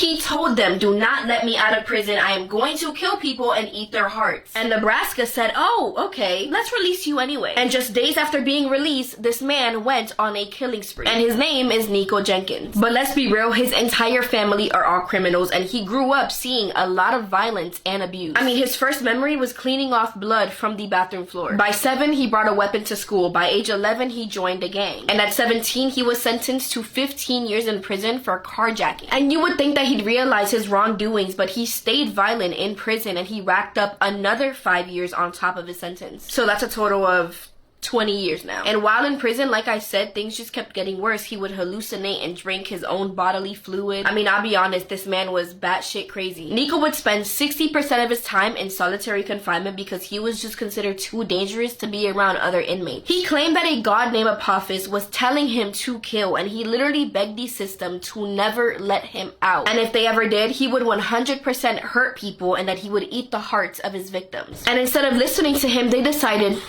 He told them, do not let me out of prison. I am going to kill people and eat their hearts. And Nebraska said, oh, okay, let's release you anyway. And just days after being released, this man went on a killing spree. And his name is Nico Jenkins. But let's be real, his entire family are all criminals, and he grew up seeing a lot of violence and abuse. I mean, his first memory was cleaning off blood from the bathroom floor. By 7, he brought a weapon to school. By age 11, he joined a gang. And at 17, he was sentenced to 15 years in prison for carjacking. And you would think that he'd realize his wrongdoings, but he stayed violent in prison, and he racked up another 5 years on top of his sentence. So that's a total of 20 years now. And while in prison, like I said, things just kept getting worse. He would hallucinate and drink his own bodily fluid. I mean, I'll be honest, this man was batshit crazy. Nico would spend 60% of his time in solitary confinement because he was just considered too dangerous to be around other inmates. He claimed that a god named Apophis was telling him to kill, and he literally begged the system to never let him out. And if they ever did, he would 100% hurt people, and that he would eat the hearts of his victims. And instead of listening to him, they decided,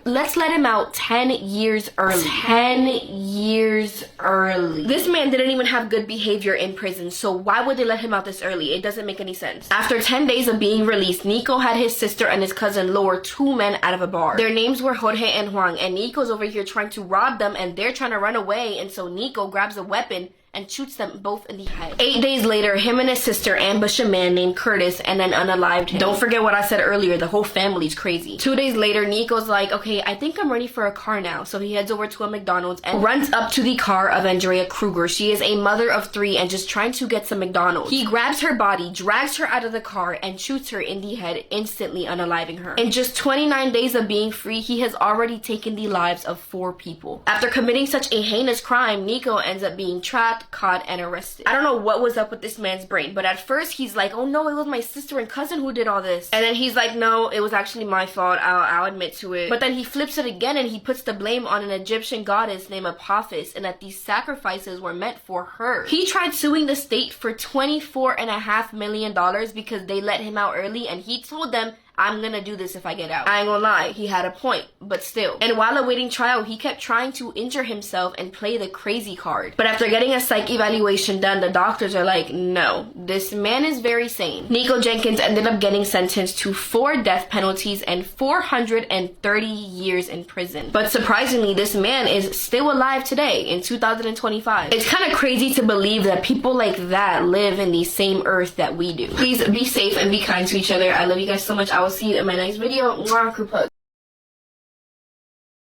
let's let him out 10 years early. 10 years early. This man didn't even have good behavior in prison, so why would they let him out this early? It doesn't make any sense. After 10 days of being released, Nico had his sister and his cousin lower 2 men out of a bar. Their names were Jorge and Juan, and Nico's over here trying to rob them, and they're trying to run away, and so Nico grabs a weapon and shoots them both in the head. 8 days later, him and his sister ambush a man named Curtis and then unalived him. Don't forget what I said earlier, the whole family's crazy. 2 days later, Nico's like, okay, I think I'm ready for a car now. So he heads over to a McDonald's and runs up to the car of Andrea Kruger. She is a mother of 3 and just trying to get some McDonald's. He grabs her body, drags her out of the car, and shoots her in the head, instantly unaliving her. In just 29 days of being free, he has already taken the lives of 4 people. After committing such a heinous crime, Nico ends up being trapped, caught, and arrested. I don't know what was up with this man's brain, but at first he's like, oh no, it was my sister and cousin who did all this. And then he's like, no, it was actually my fault. I'll admit to it. But then he flips it again and he puts the blame on an Egyptian goddess named Apophis, and that these sacrifices were meant for her. He tried suing the state for $24.5 million because they let him out early, and he told them, I'm gonna do this if I get out. I ain't gonna lie, he had a point, but still. And while awaiting trial, he kept trying to injure himself and play the crazy card. But after getting a psych evaluation done, the doctors are like, no, this man is very sane. Nico Jenkins ended up getting sentenced to 4 death penalties and 430 years in prison. But surprisingly, this man is still alive today in 2025. It's kind of crazy to believe that people like that live in the same earth that we do. Please be safe and be kind to each other. I love you guys so much. I will see you in my next video. Mwah, group hug.